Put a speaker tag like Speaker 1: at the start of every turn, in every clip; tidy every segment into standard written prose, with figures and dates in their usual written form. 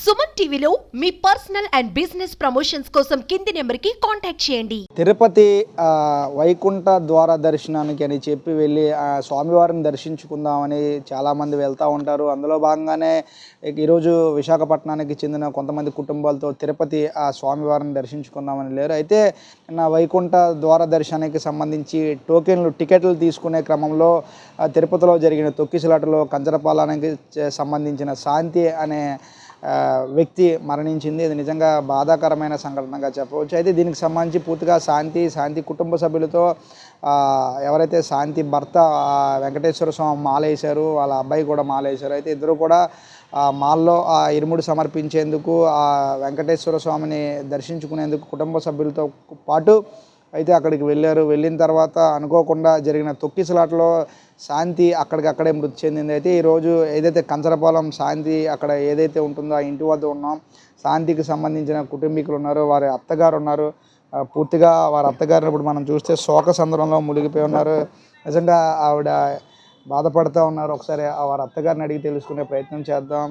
Speaker 1: సుమన్ టీవీలో మీ personal and business promotions కోసం కింది నెంబర్కి కాంటాక్ట్ చేయండి.
Speaker 2: తిరుపతి వైకుంఠ ద్వార దర్శనానికి అని చెప్పి వెళ్ళి స్వామివారిని దర్శించుకుందామని చాలామంది వెళ్తూ ఉంటారు. అందులో భాగంగానే ఈరోజు విశాఖపట్నానికి చెందిన కొంతమంది కుటుంబాలతో తిరుపతి స్వామివారిని దర్శించుకుందామని లేరు. అయితే వైకుంఠ ద్వార దర్శనానికి సంబంధించి టికెట్లు తీసుకునే క్రమంలో తిరుపతిలో జరిగిన తొక్కిసలాటలో కంచరపాలెంకి సంబంధించిన శాంతి అనే వ్యక్తి మరణించింది. ఇది నిజంగా బాధాకరమైన సంఘటనగా చెప్పవచ్చు. అయితే దీనికి సంబంధించి పూర్తిగా శాంతి కుటుంబ సభ్యులతో ఎవరైతే శాంతి భర్త వెంకటేశ్వర స్వామి మాల వేశారు, వాళ్ళ అబ్బాయి కూడా మాల వేశారు. అయితే ఇద్దరు కూడా మాల్లో ఇరుముడి సమర్పించేందుకు వెంకటేశ్వర స్వామిని దర్శించుకునేందుకు కుటుంబ సభ్యులతో పాటు అయితే అక్కడికి వెళ్ళారు. వెళ్ళిన తర్వాత అనుకోకుండా జరిగిన తొక్కిసలాటలో శాంతి అక్కడికక్కడే మృతి చెందింది. అయితే ఈరోజు ఏదైతే కంచరపాలెం శాంతి అక్కడ ఏదైతే ఉంటుందో ఆ ఇంటి వద్ద ఉన్నాం. శాంతికి సంబంధించిన కుటుంబీకులు ఉన్నారు, వారి అత్తగారు ఉన్నారు. పూర్తిగా వారి అత్తగారిని ఇప్పుడు మనం చూస్తే శోక సందర్భంలో మునిగిపోయి ఉన్నారు. నిజంగా ఆవిడ బాధపడుతూ ఉన్నారు. ఒకసారి వారి అత్తగారిని అడిగి తెలుసుకునే ప్రయత్నం చేద్దాం.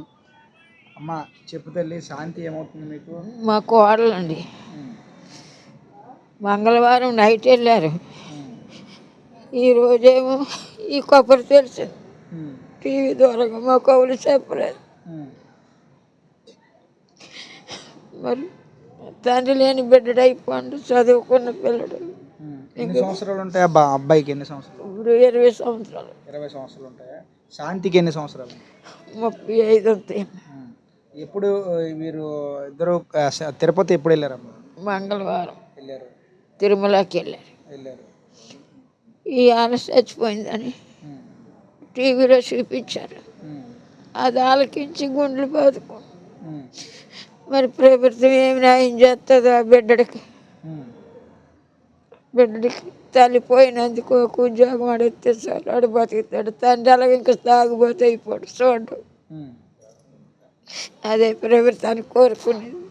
Speaker 2: అమ్మ చెప్పు తల్లి, శాంతి ఏమవుతుంది మీకు?
Speaker 3: మా కోడలండి మంగళవారం నైట్ వెళ్ళారు. ఈరోజేమో ఈ కొబ్బరి తెలుసు టీవీ ద్వారా మా కవులు చెప్పలేదు. మరి తండ్రి లేని బిడ్డడు అయిపోండు, చదువుకున్న పిల్లడు.
Speaker 2: ఎన్ని సంవత్సరాలు ఉంటాయి అబ్బాయికి? ఎన్ని సంవత్సరాలు?
Speaker 3: ఇప్పుడు 20 సంవత్సరాలు.
Speaker 2: 20 సంవత్సరాలు ఉంటాయా? శాంతికి ఎన్ని సంవత్సరాలు?
Speaker 3: 35 ఉంటాయి.
Speaker 2: ఎప్పుడు మీరు ఇద్దరు తిరుపతి ఎప్పుడు వెళ్ళారమ్మా?
Speaker 3: మంగళవారం
Speaker 2: వెళ్ళారు,
Speaker 3: తిరుమలకి వెళ్ళారు. ఈ ఆలస్య చచ్చిపోయిందని టీవీలో చూపించారు. అది ఆలకించి గుండెలు బాదుకో. మరి ప్రభుత్వం ఏమి న్యాయం చేస్తుంది ఆ బిడ్డడికి తల్లిపోయినందుకు ఒక ఉద్యోగం అడిగితే చాలు, అడు బతుకుతాడు. తండ్రి అలాగే ఇంకా తాగుబోతే అయిపోడు చూడు. అదే ప్రభుత్వానికి కోరుకునేది,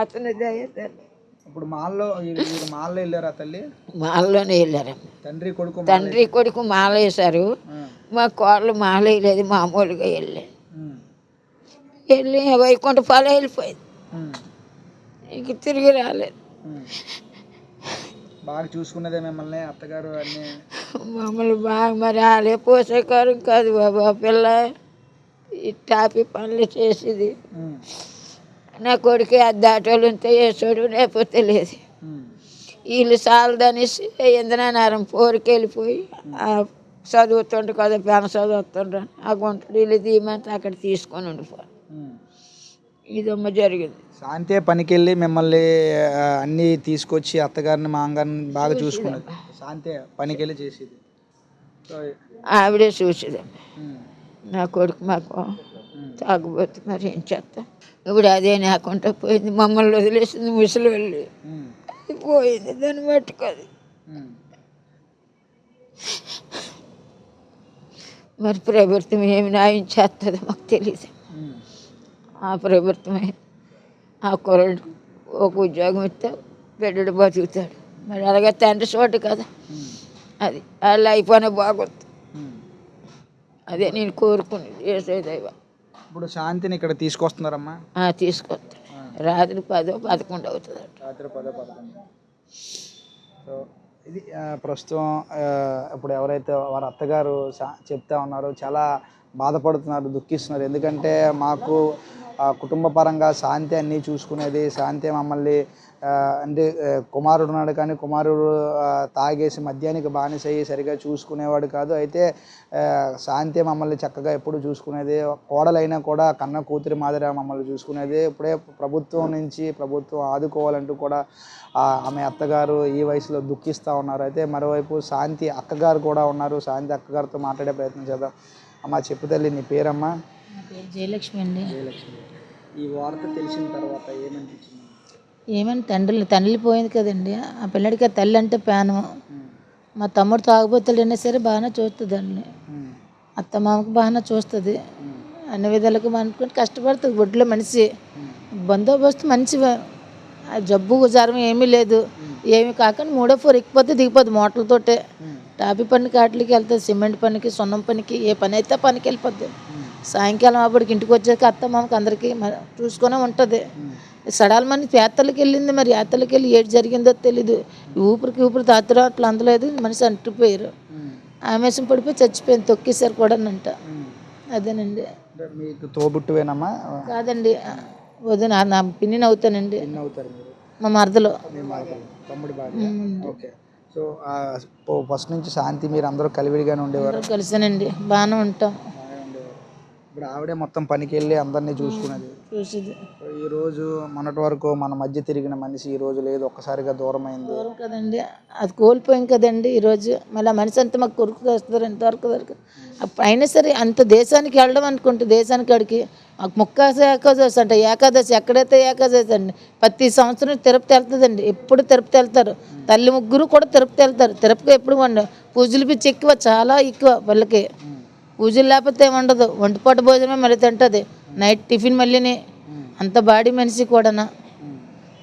Speaker 3: అతని దయ తల్లి.
Speaker 2: ఇప్పుడు మాల్లో వెళ్ళారా తల్లి?
Speaker 3: మాల్లోనే వెళ్ళారమ్మ.
Speaker 2: తండ్రి
Speaker 3: కొడుకు మాల వేశారు. మా కోళ్ళు మాల వేయలేదు, మామూలుగా వెళ్ళి వైకుంఠ పాలెం వెళ్ళిపోయింది. ఇంక తిరిగి రాలేదు.
Speaker 2: బాగా చూసుకున్నదే మిమ్మల్ని అత్తగారు? అన్నీ
Speaker 3: మమ్మల్ని బాగా. మరి వాళ్ళే పోషకారం కాదు బాబు. ఆ పిల్ల ఈ టాపీ పనులు చేసేది. నా కొడుకు దాటోళ్ళు ఉంటే వేసాడు, లేకపోతే లేదు. వీళ్ళు చాలదనేసి ఇంద్రనారం పోరుకి వెళ్ళిపోయి చదువుతుండ్రు కదా, పెన చదువుతుండ్రు ఆ గుంటలు వీళ్ళు తీయమంటే అక్కడ తీసుకొని ఉండిపోయి ఇదమ్మ జరిగింది.
Speaker 2: శాంతే పనికి వెళ్ళి మిమ్మల్ని అన్నీ తీసుకొచ్చి అత్తగారిని మామగారిని బాగా చూసుకున్నది. శాంతే పనికి వెళ్ళి చేసేది,
Speaker 3: ఆవిడే చూసేదమ్మ. నా కొడుకు మాకు తాగుబోతు, మరి ఏం చేస్తాం. ఇప్పుడు అదే నాకుంటా పోయింది. మమ్మల్ని వదిలేసింది ముసలి వెళ్ళి పోయింది. దాన్ని పట్టుకోదు. మరి ప్రభుత్వం ఏమి న్యాయం చేస్తుందో మాకు తెలియదు. ఆ ప్రభుత్వమే ఆ కుర్రాడు ఒక ఉద్యోగం ఇస్తే బిడ్డడు బతుకుతాడు. మరి అలాగే తండ్రి చోటు కదా, అది వాళ్ళు అయిపోయినా బాగొద్దు. అదే నేను కోరుకునేది. ఏసేదైవ
Speaker 2: ఇప్పుడు శాంతిని ఇక్కడ తీసుకొస్తున్నారమ్మా?
Speaker 3: తీసుకొస్తాను. రాత్రి 10-11 అవుతుంది.
Speaker 2: రాత్రి 10-11. సో ఇది ప్రస్తుతం ఇప్పుడు ఎవరైతే వారి అత్తగారు చెప్తా ఉన్నారో చాలా బాధపడుతున్నారు, దుఃఖిస్తున్నారు. ఎందుకంటే మాకు కుటుంబ పరంగా శాంతి అన్నీ చూసుకునేది. శాంతి మమ్మల్ని అంటే కుమారుడు ఉన్నాడు, కానీ కుమారుడు తాగేసి మద్యానికి బానిస అయ్యి సరిగా చూసుకునేవాడు కాదు. అయితే శాంతి మమ్మల్ని చక్కగా ఎప్పుడు చూసుకునేది. కోడలైనా కూడా కన్న కూతురి మాదిరి మమ్మల్ని చూసుకునేది. ఇప్పుడే ప్రభుత్వం ఆదుకోవాలంటూ కూడా ఆమె అత్తగారు ఈ వయసులో దుఃఖిస్తూ ఉన్నారు. అయితే మరోవైపు శాంతి అక్కగారు కూడా ఉన్నారు. శాంతి అక్కగారితో మాట్లాడే ప్రయత్నం చేద్దాం. అమ్మ చెప్పు తల్లి, నీ పేరమ్మా?
Speaker 4: జయలక్ష్మి అండి.
Speaker 2: జయలక్ష్మి, ఈ వార్త తెలిసిన తర్వాత ఏమనిపించింది?
Speaker 4: ఏమని తండ్రి పోయింది కదండి. ఆ పిల్లడికి ఆ తల్లి అంటే ప్రాణం. మా తమ్ముడు తాగుబోతులైనా సరే బాగానే చూస్తుంది అండి. అత్త మామకు బాగానే చూస్తుంది. అన్ని విధాలకు అనుకుంటే కష్టపడుతుంది. ఒడ్లో మనిషి బందోబస్తు మంచి. జబ్బు జ్వరం ఏమీ లేదు. ఏమి కాకుండా 3వ ఫ్లోర్ ఎక్కిపోతే దిగిపోద్ది మోటార్లతోటే. టాపీ పనికి వాటికి వెళ్తుంది, సిమెంట్ పనికి, సున్నం పనికి, ఏ పని అయితే పనికి వెళ్ళిపోద్ది. సాయంకాలం అప్పటికి ఇంటికి వచ్చాక అత్త మామకి అందరికీ చూసుకునే ఉంటుంది. సడాలమని యాత్రలకు వెళ్ళింది, మరి యాత్రలకు వెళ్ళి ఏడు జరిగిందో తెలీదు. ఊపిరి తాతరు అట్లా అందలేదు, మనిషి అంటుపోయారు. ఆమెసం పడిపోయి చచ్చిపోయింది, తొక్కేశారు కూడా అంట. అదేనండి.
Speaker 2: మీకు తోబుట్టువేనమ్మా?
Speaker 4: కాదండి, వదిన నా పిన్నిని అవుతానండి.
Speaker 2: అవుతారు మీరు?
Speaker 4: మా మరదలో
Speaker 2: తమ్ముడు భార్య. ఓకే. సో ఫస్ట్ నుంచి శాంతి మీరు అందరూ కలివిడిగానే ఉండేవారు?
Speaker 4: కలిసానండి, బాగానే ఉంటాం.
Speaker 2: ఇప్పుడు ఆవిడే మొత్తం పనికి వెళ్ళి అందరినీ చూసుకునేది. ఈరోజు మొన్నటి వరకు మన మధ్య తిరిగిన మనిషి ఈరోజు లేదు, ఒక్కసారిగా దూరం అయింది.
Speaker 4: దూరం కదండి, అది కోల్పోయాం కదండి. ఈరోజు మళ్ళీ ఆ మనిషి అంతా మాకు కొరుకు వస్తారు ఇంతవరకు. అయినా సరే అంత దేశానికి వెళ్ళడం అనుకుంటే దేశానికి అడిగి మాకు ఏకాదశి అంట. ఏకాదశి ఎక్కడైతే ఏకాదశి అండి, ప్రతి సంవత్సరం తిరుపతి వెళ్తుందండి. ఎప్పుడు తిరుపతి వెళ్తారు, తల్లి ముగ్గురు కూడా తిరుపతి వెళ్తారు. తిరుపతి ఎప్పుడు పూజలు పిచ్చి ఎక్కువ, చాలా ఎక్కువ వాళ్ళకి. పూజలు లేకపోతే ఏముండదు, ఒంటిపూట భోజనమే మళ్ళీ తింటుంది, నైట్ టిఫిన్ మళ్ళీని. అంత బాడీ మనిషి కూడా.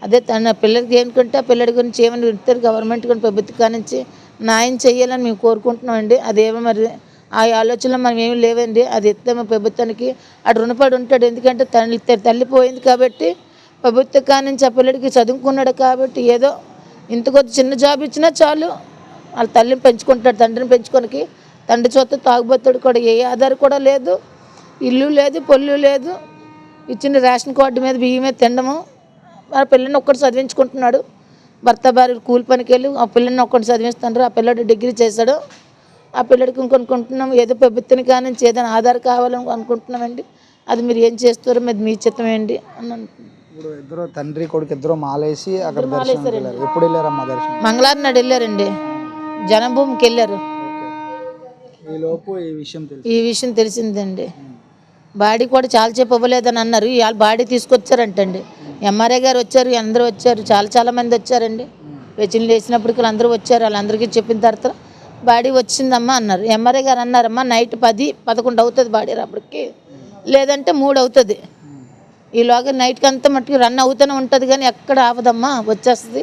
Speaker 4: అదే తన పిల్లలకి ఏంటంటే ఆ పిల్లడి గురించి ఏమైనా ఇస్తారు గవర్నమెంట్ కానీ ప్రభుత్వం నుంచి న్యాయం చేయాలని మేము కోరుకుంటున్నామండి. అదేమో మరి ఆ ఆలోచనలో మనం ఏమి లేవండి. అది ఇస్తే మా ప్రభుత్వానికి అటు రుణపడి ఉంటాడు. ఎందుకంటే తల్లి పోయింది కాబట్టి ప్రభుత్వం కానించి ఆ పిల్లడికి చదువుకున్నాడు కాబట్టి ఏదో ఇంత కొద్ది చిన్న జాబ్ ఇచ్చినా చాలు, వాళ్ళ తల్లిని పెంచుకుంటాడు, తండ్రిని పెంచుకోనికి. తండ్రి చొత్త తాగుబోతాడు కూడా, ఏ ఆధారం కూడా లేదు, ఇల్లు లేదు, పొల్లు లేదు. ఇచ్చిన రేషన్ కార్డు మీద బియ్యం మీద తినడము. ఆ పిల్లని ఒక్కటి చదివించుకుంటున్నాడు, భర్త భార్య కూలి పనికి వెళ్ళి ఆ పిల్లని ఒక్కటి చదివిస్తున్నారు. ఆ పిల్లడు డిగ్రీ చేశాడు. ఆ పిల్లడికి ఇంకొనుకుంటున్నాం ఏదో ప్రభుత్వం కానీ ఏదైనా ఆధార్ కావాలని అనుకుంటున్నామండి. అది మీరు ఏం చేస్తారో మరి మీ చిత్తమేంటి అని అనుకుంటున్నాం.
Speaker 2: ఇప్పుడు ఇద్దరు తండ్రి కొడుకు ఇద్దరు మాలేసి అక్కడ దర్శనం వెళ్ళారు. ఎప్పుడు వెళ్ళారమ్మా దర్శనం?
Speaker 4: మంగళవారం నాడు వెళ్ళారండి, జనభూమికి వెళ్ళారు. ఈ విషయం తెలిసిందండి. బాడీ కూడా చాలా సేపు ఇవ్వలేదని అన్నారు. ఇవాళ బాడీ తీసుకొచ్చారంటండి. ఎంఆర్ఐ గారు వచ్చారు, అందరూ వచ్చారు, చాలా మంది వచ్చారండి. వెచ్చిలు వేసినప్పటికీ అందరూ వచ్చారు. వాళ్ళందరికీ చెప్పిన తర్వాత బాడీ వచ్చిందమ్మా అన్నారు. ఎంఆర్ఐ గారు అన్నారమ్మా నైట్ 10-11 అవుతుంది బాడీ రాప్పటికి, లేదంటే 3 అవుతుంది. ఈలోగా నైట్కి అంతా మట్టుకు రన్ అవుతూనే ఉంటుంది కానీ ఎక్కడ ఆపదమ్మా, వచ్చేస్తుంది.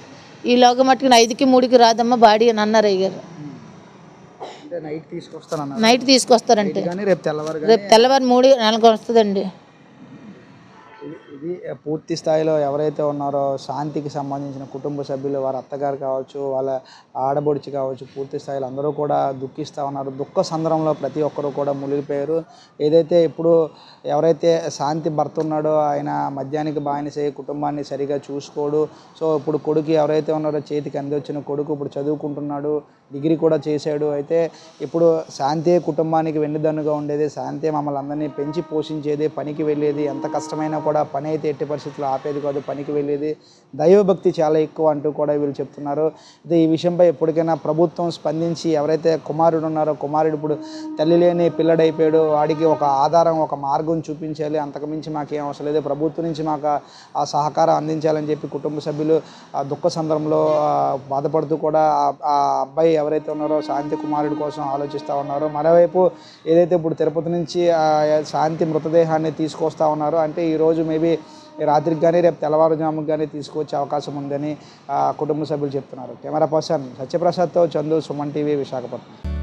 Speaker 4: ఈలోగా మట్టుకు 5కి 3కి రాదమ్మా బాడీ అని అన్నారు అయ్యారు. నైట్ తీసుకొస్తారంటే రేపు తెల్లవారు 3-4 వస్తుందండి.
Speaker 2: ఇది పూర్తి స్థాయిలో ఎవరైతే ఉన్నారో శాంతికి సంబంధించిన కుటుంబ సభ్యులు, వారి అత్తగారు కావచ్చు, వాళ్ళ ఆడబొడిచి కావచ్చు, పూర్తి స్థాయిలో అందరూ కూడా దుఃఖిస్తూ ఉన్నారు. దుఃఖ సందర్భంలో ప్రతి ఒక్కరు కూడా మునిగిపోయారు. ఏదైతే ఇప్పుడు ఎవరైతే శాంతి భర్త ఉన్నాడో ఆయన మద్యానికి బానిసై కుటుంబాన్ని సరిగా చూసుకోడు. సో ఇప్పుడు కొడుకు ఎవరైతే ఉన్నారో చేతికి అందివచ్చిన కొడుకు ఇప్పుడు చదువుకుంటున్నాడు, డిగ్రీ కూడా చేశాడు. అయితే ఇప్పుడు శాంతి కుటుంబానికి వెన్నుదన్నుగా ఉండేది, శాంతి మమ్మల్ని అందరినీ పెంచి పోషించేది, పనికి వెళ్ళేది, ఎంత కష్టమైనా కూడా పని అయితే ఎట్టి పరిస్థితుల్లో ఆపేది కాదు, పనికి వెళ్ళేది, దైవభక్తి చాలా ఎక్కువ అంటూ కూడా వీళ్ళు చెప్తున్నారు. అయితే ఈ విషయంపై ఎప్పటికైనా ప్రభుత్వం స్పందించి ఎవరైతే కుమారుడు ఉన్నారో కుమారుడు ఇప్పుడు తల్లి లేని పిల్లడైపోయాడు, వాడికి ఒక ఆధారం ఒక మార్గం చూపించాలి, అంతకుమించి మాకేం అవసరం లేదు, ప్రభుత్వం నుంచి మాకు ఆ సహకారం అందించాలని చెప్పి కుటుంబ సభ్యులు దుఃఖ సందర్భంలో బాధపడుతూ కూడా ఆ అబ్బాయి ఎవరైతే ఉన్నారో శాంతి కుమారుడి కోసం ఆలోచిస్తూ ఉన్నారో, మరోవైపు ఏదైతే ఇప్పుడు తిరుపతి నుంచి శాంతి మృతదేహాన్ని తీసుకొస్తా ఉన్నారో అంటే ఈరోజు మేబీ రాత్రికి కానీ రేపు తెల్లవారుజాముకి కానీ తీసుకొచ్చే అవకాశం ఉందని కుటుంబ సభ్యులు చెప్తున్నారు. కెమెరా పర్సన్ సత్యప్రసాద్తో చందు, సుమన్ టీవీ, విశాఖపట్నం.